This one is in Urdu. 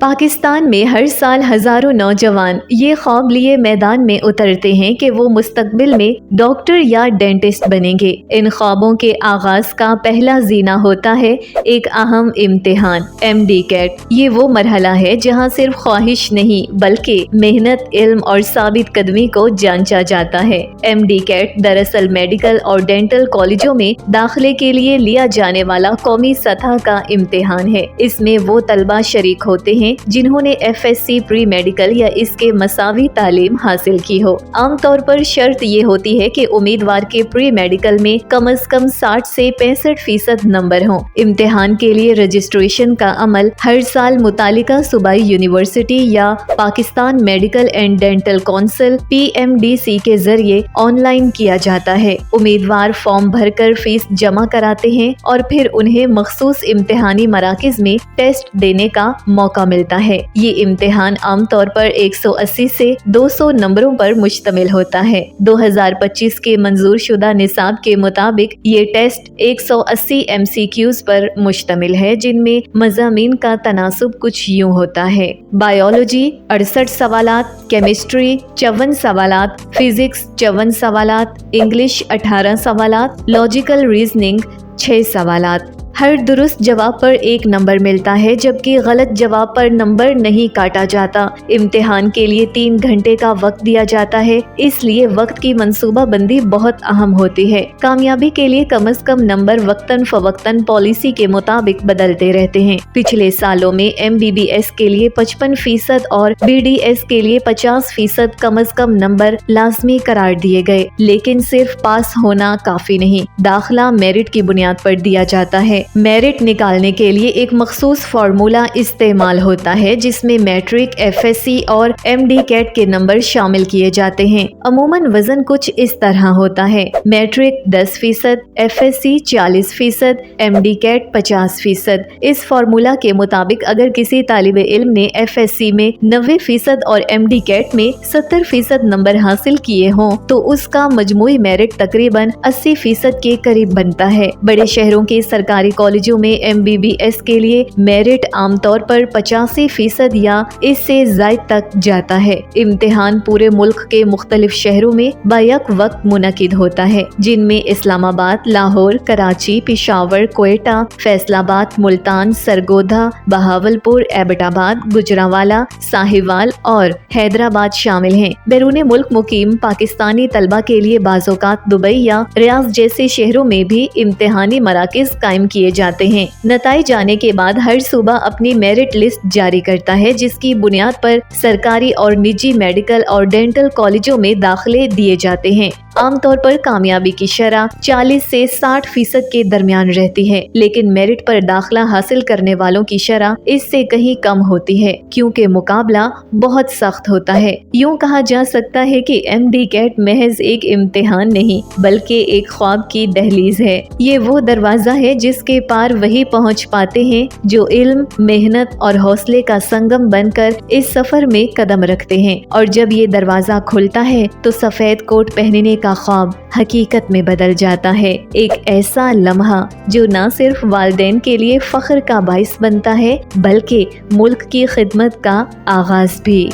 پاکستان میں ہر سال ہزاروں نوجوان یہ خواب لیے میدان میں اترتے ہیں کہ وہ مستقبل میں ڈاکٹر یا ڈینٹسٹ بنیں گے۔ ان خوابوں کے آغاز کا پہلا زینہ ہوتا ہے ایک اہم امتحان MD کیٹ۔ یہ وہ مرحلہ ہے جہاں صرف خواہش نہیں بلکہ محنت، علم اور ثابت قدمی کو جانچا جاتا ہے۔ MD کیٹ دراصل میڈیکل اور ڈینٹل کالجوں میں داخلے کے لیے لیا جانے والا قومی سطح کا امتحان ہے۔ اس میں وہ طلبہ شریک ہوتے ہیں جنہوں نے FSC پری میڈیکل یا اس کے مساوی تعلیم حاصل کی ہو۔ عام طور پر شرط یہ ہوتی ہے کہ امیدوار کے پری میڈیکل میں کم از کم 60 سے 65% نمبر ہوں۔ امتحان کے لیے رجسٹریشن کا عمل ہر سال متعلقہ صوبائی یونیورسٹی یا Pakistan medical and dental council PMDC کے ذریعے آن لائن کیا جاتا ہے۔ امیدوار فارم بھر کر فیس جمع کراتے ہیں اور پھر انہیں مخصوص امتحانی مراکز میں ٹیسٹ دینے کا موقع ملتا ہے۔ یہ امتحان عام طور پر 180 سے 200 نمبروں پر مشتمل ہوتا ہے۔ 2025 کے منظور شدہ نصاب کے مطابق یہ ٹیسٹ 180 MCQs پر مشتمل ہے، جن میں مضامین کا تناسب کچھ یوں ہوتا ہے: بائیولوجی 68 سوالات، کیمسٹری 54 سوالات، فزکس 54 سوالات، انگلش 18 سوالات، لاجیکل ریزننگ 6 سوالات۔ ہر درست جواب پر 1 نمبر ملتا ہے جبکہ غلط جواب پر نمبر نہیں کاٹا جاتا۔ امتحان کے لیے 3 گھنٹے کا وقت دیا جاتا ہے، اس لیے وقت کی منصوبہ بندی بہت اہم ہوتی ہے۔ کامیابی کے لیے کم از کم نمبر وقتاً فوقتاً پالیسی کے مطابق بدلتے رہتے ہیں۔ پچھلے سالوں میں MBBS کے لیے 55% اور BDS کے لیے 50% کم از کم نمبر لازمی قرار دیے گئے، لیکن صرف پاس ہونا کافی نہیں۔ داخلہ میرٹ کی بنیاد پر دیا جاتا ہے۔ میرٹ نکالنے کے لیے ایک مخصوص فارمولہ استعمال ہوتا ہے جس میں میٹرک، FSC اور MD کیٹ کے نمبر شامل کیے جاتے ہیں۔ عموماً وزن کچھ اس طرح ہوتا ہے: میٹرک 10%، FSC 40%، MD کیٹ 50%۔ اس فارمولہ کے مطابق اگر کسی طالب علم نے FSC میں 90% اور MD کیٹ میں 70% نمبر حاصل کیے ہوں تو اس کا مجموعی میرٹ تقریباً 80% کے قریب بنتا ہے۔ بڑے شہروں کے سرکاری کالجوں میں MBBS کے لیے میرٹ عام طور پر 85% یا اس سے زائد تک جاتا ہے۔ امتحان پورے ملک کے مختلف شہروں میں بیک وقت منعقد ہوتا ہے، جن میں اسلام آباد، لاہور، کراچی، پشاور، کوئٹہ، فیصل آباد، ملتان، سرگودھا، بہاولپور، ایبٹ آباد، گوجرانوالہ، ساہیوال اور حیدرآباد شامل ہیں۔ بیرون ملک مقیم پاکستانی طلبہ کے لیے بعض اوقات دبئی یا ریاض جیسے شہروں میں بھی امتحانی مراکز قائم کیے جاتے ہیں۔ نتائج آنے کے بعد ہر صوبہ اپنی میرٹ لسٹ جاری کرتا ہے، جس کی بنیاد پر سرکاری اور نجی میڈیکل اور ڈینٹل کالجوں میں داخلے دیے جاتے ہیں۔ عام طور پر کامیابی کی شرح 40 سے 60% کے درمیان رہتی ہے، لیکن میرٹ پر داخلہ حاصل کرنے والوں کی شرح اس سے کہیں کم ہوتی ہے کیونکہ مقابلہ بہت سخت ہوتا ہے۔ یوں کہا جا سکتا ہے کہ MD کیٹ محض ایک امتحان نہیں بلکہ ایک خواب کی دہلیز ہے۔ یہ وہ دروازہ ہے جس کے پار وہی پہنچ پاتے ہیں جو علم، محنت اور حوصلے کا سنگم بن کر اس سفر میں قدم رکھتے ہیں، اور جب یہ دروازہ کھلتا ہے تو سفید کوٹ پہننے کا خواب حقیقت میں بدل جاتا ہے۔ ایک ایسا لمحہ جو نہ صرف والدین کے لیے فخر کا باعث بنتا ہے بلکہ ملک کی خدمت کا آغاز بھی۔